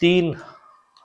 3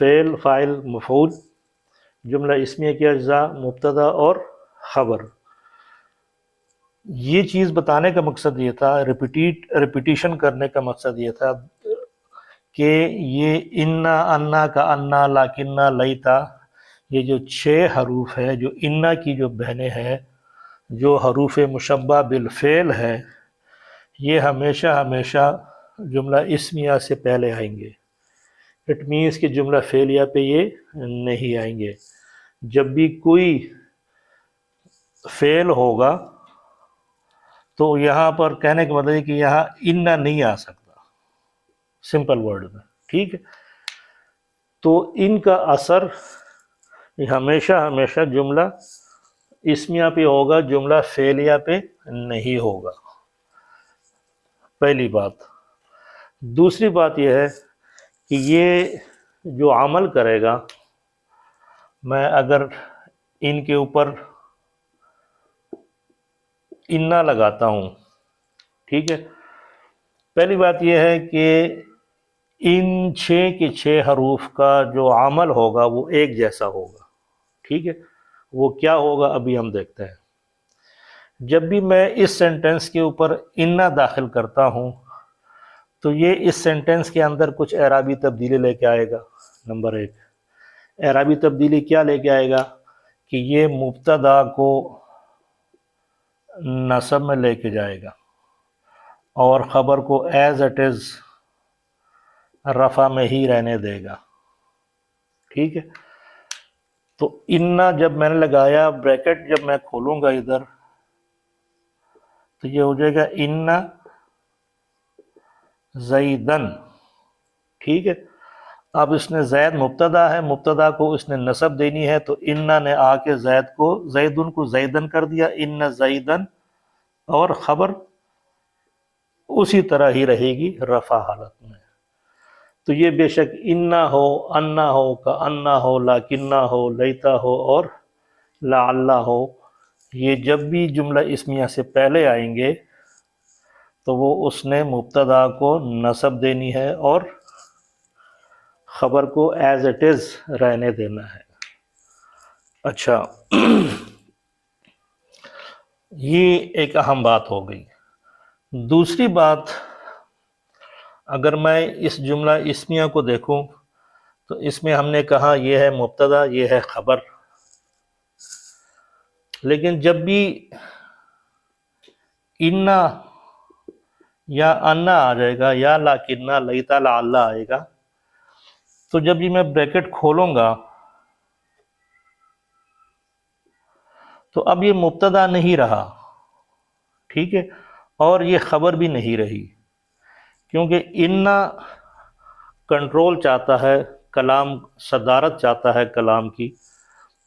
فعل فاعل مفعول، جملہ اسمیہ کے اجزاء مبتدا اور خبر۔ یہ چیز بتانے کا مقصد یہ تھا، ریپیٹیشن کرنے کا مقصد یہ تھا کہ یہ انا، انا کا انا، لاکنہ، لیتا، یہ جو 6 حروف ہے، جو انا کی جو بہنیں ہیں، جو حروف مشبہ بالفعل ہے، یہ ہمیشہ ہمیشہ جملہ اسمیہ سے پہلے آئیں گے۔ اٹ مینس کہ جملہ فعلیہ پہ یہ نہیں آئیں گے۔ جب بھی کوئی فعل ہوگا تو یہاں پر کہنے کا مطلب ہے کہ یہاں انا نہیں آ سکتا، سمپل ورڈ میں، ٹھیک ہے۔ تو ان کا اثر ہمیشہ ہمیشہ جملہ اسمیہ پہ ہوگا، جملہ فعلیہ پہ نہیں ہوگا، پہلی بات۔ دوسری بات یہ ہے کہ یہ جو عمل کرے گا، میں اگر ان کے اوپر انا لگاتا ہوں، ٹھیک ہے، پہلی بات یہ ہے کہ ان 6 کے 6 حروف کا جو عمل ہوگا وہ ایک جیسا ہوگا، ٹھیک ہے۔ وہ کیا ہوگا ابھی ہم دیکھتے ہیں۔ جب بھی میں اس سینٹنس کے اوپر انا داخل کرتا ہوں تو یہ اس سینٹنس کے اندر کچھ اعرابی تبدیلی لے کے آئے گا۔ نمبر 1، اعرابی تبدیلی کیا لے کے آئے گا کہ یہ مبتدا کو نصب میں لے کے جائے گا اور خبر کو ایز اٹ از رفع میں ہی رہنے دے گا، ٹھیک ہے۔ تو انا جب میں نے لگایا، بریکٹ جب میں کھولوں گا ادھر تو یہ ہو جائے گا انا زیدن، ٹھیک ہے۔ اب اس نے زید مبتدا ہے، مبتدا کو اس نے نصب دینی ہے، تو انا نے آ کے زیدن کو زیدن کر دیا، ان زیدن، اور خبر اسی طرح ہی رہے گی رفع حالت میں۔ تو یہ بے شک انا ہو، انا ہو، کا انا ہو، لاکنہ ہو، لیتا ہو اور لعلہ ہو، یہ جب بھی جملہ اسمیہ سے پہلے آئیں گے تو وہ اس نے مبتدا کو نصب دینی ہے اور خبر کو ایز اٹ از رہنے دینا ہے۔ اچھا، یہ ایک اہم بات ہو گئی۔ دوسری بات، اگر میں اس جملہ اسمیہ کو دیکھوں تو اس میں ہم نے کہا یہ ہے مبتدا، یہ ہے خبر، لیکن جب بھی انا یا انا آ جائے گا یا لاکنہ، لیتا، لعلہ آئے گا، تو جب بھی میں بریکٹ کھولوں گا تو اب یہ مبتدا نہیں رہا، ٹھیک ہے، اور یہ خبر بھی نہیں رہی، کیونکہ انا کنٹرول چاہتا ہے کلام، صدارت چاہتا ہے کلام کی،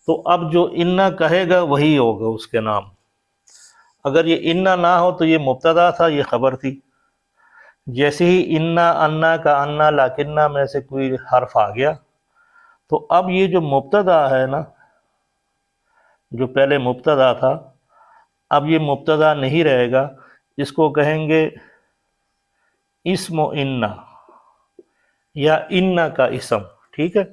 تو اب جو انا کہے گا وہی ہوگا اس کے نام۔ اگر یہ انا نہ ہو تو یہ مبتدا تھا، یہ خبر تھی۔ جیسے ہی انا، انا کا انا، لاکنہ میں سے کوئی حرف آ گیا تو اب یہ جو مبتدا ہے نا، جو پہلے مبتدا تھا، اب یہ مبتدا نہیں رہے گا، اس کو کہیں گے اسم و انا یا انا کا اسم، ٹھیک ہے۔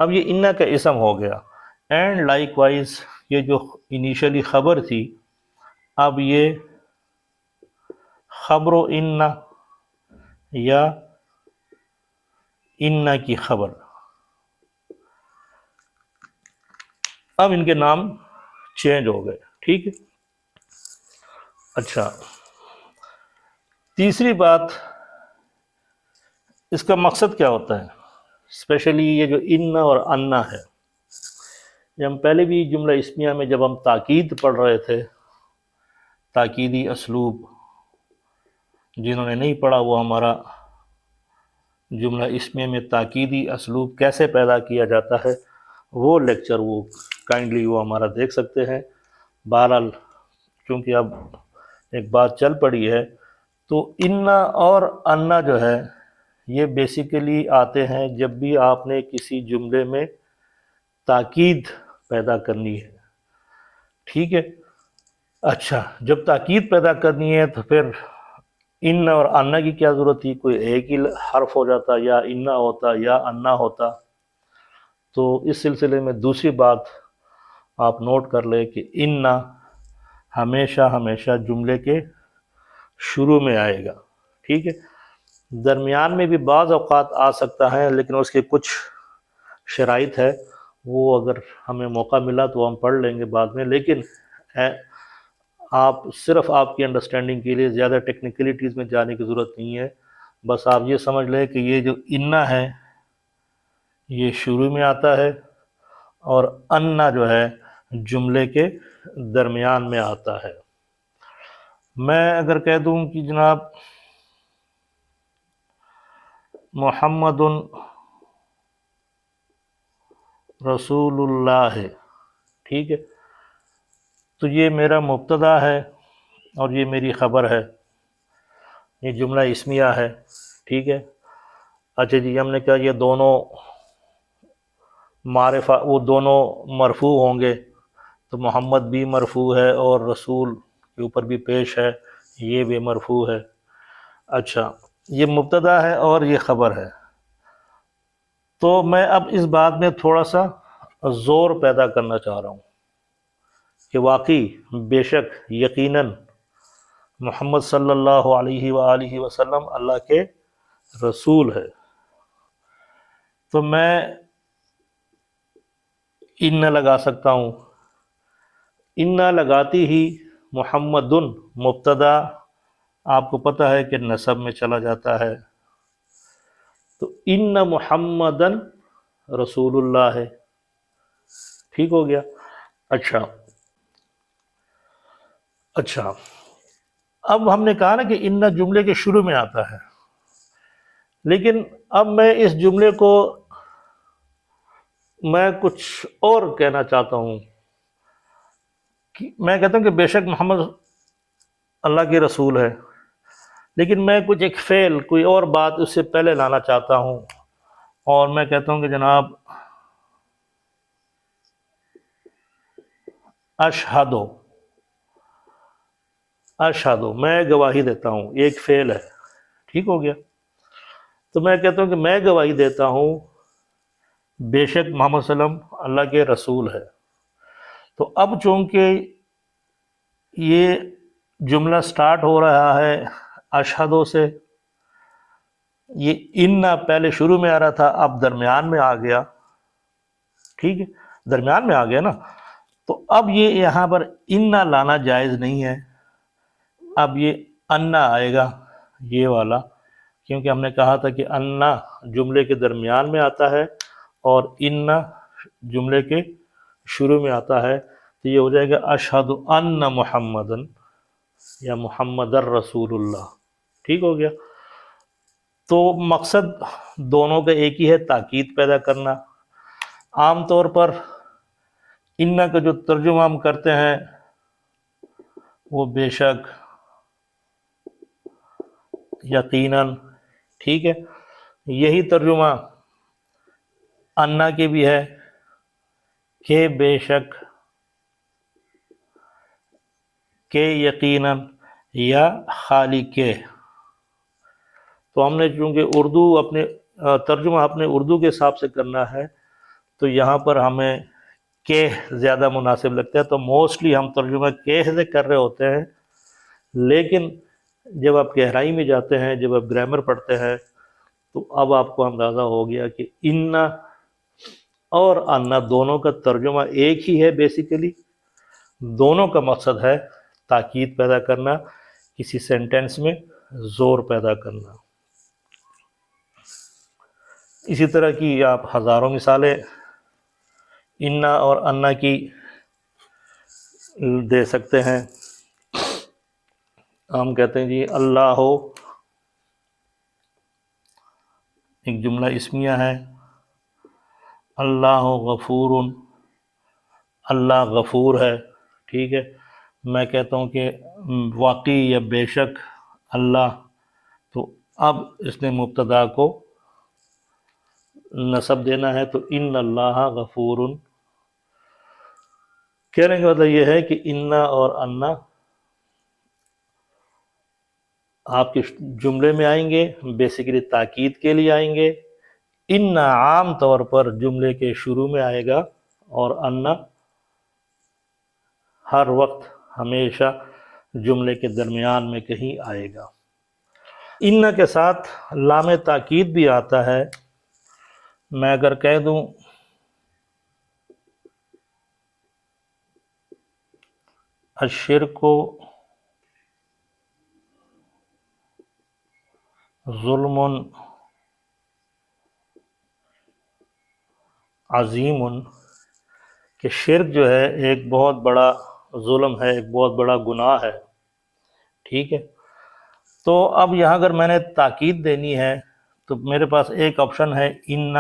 اب یہ انا کا اسم ہو گیا، اینڈ لائک وائز یہ جو انیشلی خبر تھی، اب یہ خبر و انا یا انا کی خبر، اب ان کے نام چینج ہو گئے، ٹھیک ہے۔ اچھا، تیسری بات، اس کا مقصد کیا ہوتا ہے؟ اسپیشلی یہ جو انا اور انا ہے، یہ ہم پہلے بھی جملہ اسمیہ میں جب ہم تاکید پڑھ رہے تھے، تاکیدی اسلوب، جنہوں نے نہیں پڑھا وہ ہمارا جملہ اسمیہ میں تاکیدی اسلوب کیسے پیدا کیا جاتا ہے وہ لیکچر، وہ کائنڈلی وہ ہمارا دیکھ سکتے ہیں۔ بہرحال چونکہ اب ایک بات چل پڑی ہے، تو انا اور انا جو ہے یہ بیسیکلی آتے ہیں جب بھی آپ نے کسی جملے میں تاکید پیدا کرنی ہے، ٹھیک ہے۔ اچھا، جب تاکید پیدا کرنی ہے تو پھر ان اور انا کی کیا ضرورت تھی؟ کوئی ایک ہی حرف ہو جاتا، یا انا ہوتا یا انا ہوتا۔ تو اس سلسلے میں دوسری بات آپ نوٹ کر لیں کہ انا ہمیشہ ہمیشہ جملے کے شروع میں آئے گا، ٹھیک ہے؟ درمیان میں بھی بعض اوقات آ سکتا ہے، لیکن اس کے کچھ شرائط ہے، وہ اگر ہمیں موقع ملا تو ہم پڑھ لیں گے بعد میں، لیکن آپ صرف آپ کی انڈرسٹینڈنگ کے لیے زیادہ ٹیکنیکلٹیز میں جانے کی ضرورت نہیں ہے، بس آپ یہ سمجھ لیں کہ یہ جو انا ہے یہ شروع میں آتا ہے، اور انا جو ہے جملے کے درمیان میں آتا ہے۔ میں اگر کہہ دوں کہ جناب محمد رسول اللہ ہے، ٹھیک ہے، تو یہ میرا مبتدا ہے اور یہ میری خبر ہے، یہ جملہ اسمیہ ہے، ٹھیک ہے۔ اچھا جی، ہم نے کہا یہ دونوں معرفہ، وہ دونوں مرفوع ہوں گے، تو محمد بھی مرفوع ہے اور رسول کے اوپر بھی پیش ہے، یہ بھی مرفوع ہے۔ اچھا، یہ مبتدا ہے اور یہ خبر ہے، تو میں اب اس بات میں تھوڑا سا زور پیدا کرنا چاہ رہا ہوں کہ واقعی بے شک یقیناً محمد صلی اللہ علیہ وآلہ وسلم اللہ کے رسول ہے۔ تو میں ان لگا سکتا ہوں، ان لگاتی ہی محمد مبتدا آپ کو پتہ ہے کہ نسب میں چلا جاتا ہے، تو ان محمدن رسول اللہ ہے، ٹھیک ہو گیا۔ اچھا، اب ہم نے کہا نا کہ ان جملے کے شروع میں آتا ہے، لیکن اب میں اس جملے کو میں کچھ اور کہنا چاہتا ہوں۔ میں کہتا ہوں کہ بے شک محمد اللہ کے رسول ہے، لیکن میں کچھ ایک فعل، کوئی اور بات اس سے پہلے لانا چاہتا ہوں، اور میں کہتا ہوں کہ جناب اشہدو، میں گواہی دیتا ہوں، یہ ایک فعل ہے، ٹھیک ہو گیا۔ تو میں کہتا ہوں کہ میں گواہی دیتا ہوں بے شک محمد صلی اللہ علیہ وسلم اللہ کے رسول ہے۔ تو اب چونکہ یہ جملہ سٹارٹ ہو رہا ہے اشہدو سے، یہ ان پہلے شروع میں آ رہا تھا، اب درمیان میں آ گیا، ٹھیک ہے، درمیان میں آ گیا نا، تو اب یہ یہاں پر ان لانا جائز نہیں ہے، اب یہ انا آئے گا، یہ والا، کیونکہ ہم نے کہا تھا کہ انا جملے کے درمیان میں آتا ہے اور ان جملے کے شروع میں آتا ہے، تو یہ ہو جائے گا اشہد ان محمدن یا محمد الرسول اللہ، ٹھیک ہو گیا۔ تو مقصد دونوں کا ایک ہی ہے، تاکید پیدا کرنا۔ عام طور پر ان کا جو ترجمہ ہم کرتے ہیں وہ بے شک، یقیناً، ٹھیک ہے، یہی ترجمہ انا کے بھی ہے کہ بے شک، کہ یقیناً، یا خالی کے۔ تو ہم نے چونکہ اردو اپنے ترجمہ اپنے اردو کے حساب سے کرنا ہے، تو یہاں پر ہمیں کہ زیادہ مناسب لگتا ہے، تو موسٹلی ہم ترجمہ کہ سے کر رہے ہوتے ہیں، لیکن جب آپ گہرائی میں جاتے ہیں، جب آپ گرامر پڑھتے ہیں، تو اب آپ کو اندازہ ہو گیا کہ ان اور انا دونوں کا ترجمہ ایک ہی ہے، بیسیکلی دونوں کا مقصد ہے تاکید پیدا کرنا، کسی سینٹینس میں زور پیدا کرنا۔ اسی طرح کی آپ ہزاروں مثالیں انا اور انا کی دے سکتے ہیں۔ ہم کہتے ہیں جی اللہ ہو، ایک جملہ اسمیہ ہے، اللہ غفور، اللہ غفور ہے، ٹھیک ہے۔ میں کہتا ہوں کہ واقعی یا بے شک اللہ، تو اب اس نے مبتدا کو نسب دینا ہے، تو ان اللہ غفور، کہنے کا مطلب یہ ہے کہ انا اور انا آپ کے جملے میں آئیں گے، بیسیکلی تاکید کے لیے آئیں گے۔ ان عام طور پر جملے کے شروع میں آئے گا، اور ان ہر وقت ہمیشہ جملے کے درمیان میں کہیں آئے گا۔ ان کے ساتھ لام تاکید بھی آتا ہے۔ میں اگر کہہ دوں الشرک ظلم عظیم، کہ شرک جو ہے ایک بہت بڑا ظلم ہے، ایک بہت بڑا گناہ ہے، ٹھیک ہے۔ تو اب یہاں اگر میں نے تاکید دینی ہے تو میرے پاس ایک آپشن ہے ان،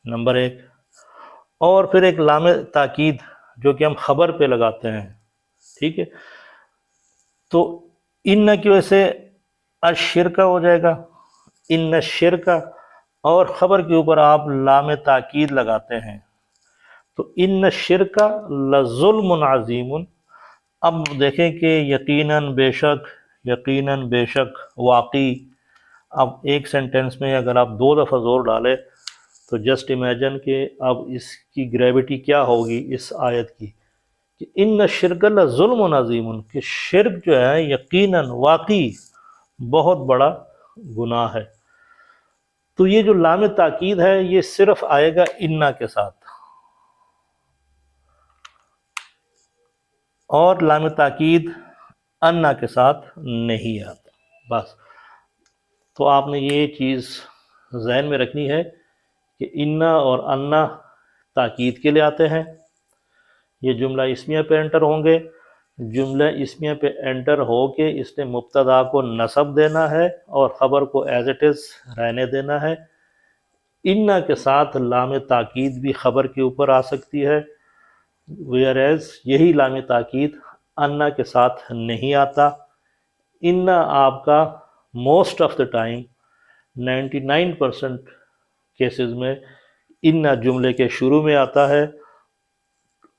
نمبر ایک، اور پھر ایک لام تاکید جو کہ ہم خبر پہ لگاتے ہیں، ٹھیک ہے۔ تو ان کی وجہ سے الشرک ہو جائے گا، ان الشرک، اور خبر کے اوپر آپ لام تاکید لگاتے ہیں تو ان الشرک لظلم عظیم۔ اب دیکھیں کہ یقیناً بے شک واقعی، اب ایک سینٹنس میں اگر آپ 2 دفعہ زور ڈالیں تو جسٹ امیجن کہ اب اس کی گریوٹی کیا ہوگی اس آیت کی، کہ ان الشرک لظلم عظیم، کہ شرک جو ہے یقیناً واقعی بہت بڑا گناہ ہے۔ تو یہ جو لام تاکید ہے یہ صرف آئے گا انا کے ساتھ، اور لام تاکید انا کے ساتھ نہیں آتا، بس۔ تو آپ نے یہ چیز ذہن میں رکھنی ہے کہ انا اور انا تاکید کے لیے آتے ہیں، یہ جملہ اسمیہ پہ انٹر ہوں گے، جملہ اسمیہ پہ انٹر ہو کے اس نے مبتدا کو نصب دینا ہے اور خبر کو ایز اٹ از رہنے دینا ہے۔ انا کے ساتھ لام تاکید بھی خبر کے اوپر آ سکتی ہے، ویئر ایز یہی لام تاکید انا کے ساتھ نہیں آتا۔ انا آپ کا most of the time 99% cases میں انا جملے کے شروع میں آتا ہے،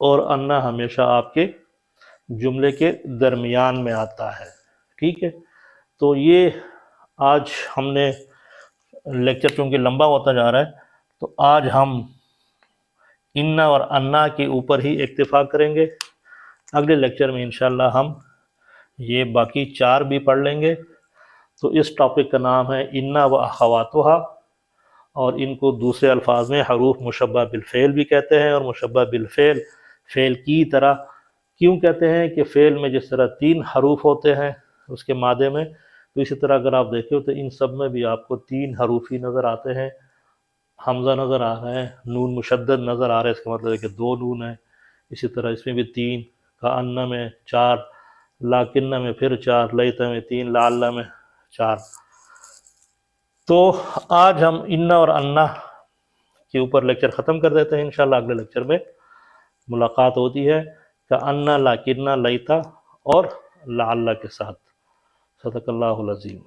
اور انا ہمیشہ آپ کے جملے کے درمیان میں آتا ہے، ٹھیک ہے۔ تو یہ آج ہم نے لیکچر چونکہ لمبا ہوتا جا رہا ہے تو آج ہم انا اور انا کے اوپر ہی اکتفا کریں گے۔ اگلے لیکچر میں انشاءاللہ ہم یہ باقی 4 بھی پڑھ لیں گے۔ تو اس ٹاپک کا نام ہے انا و اخواتھا، اور ان کو دوسرے الفاظ میں حروف مشبہ بالفعل بھی کہتے ہیں، اور مشبہ بالفعل فعل کی طرح کیوں کہتے ہیں کہ فعل میں جس طرح 3 حروف ہوتے ہیں اس کے مادے میں، تو اسی طرح اگر آپ دیکھیں تو ان سب میں بھی آپ کو 3 حروف ہی نظر آتے ہیں۔ حمزہ نظر آ رہا ہے، نون مشدد نظر آ رہا ہے، اس کا مطلب ہے کہ 2 نون ہیں۔ اسی طرح اس میں بھی 3، کأن میں 4، لاکن میں پھر 4، لیت میں 3، لعل میں 4۔ تو آج ہم انا اور انا کے اوپر لیکچر ختم کر دیتے ہیں، انشاءاللہ اگلے لیکچر میں ملاقات ہوتی ہے کأن، لاکن، لیت اور لعل کے ساتھ۔ صدق اللہ العظیم۔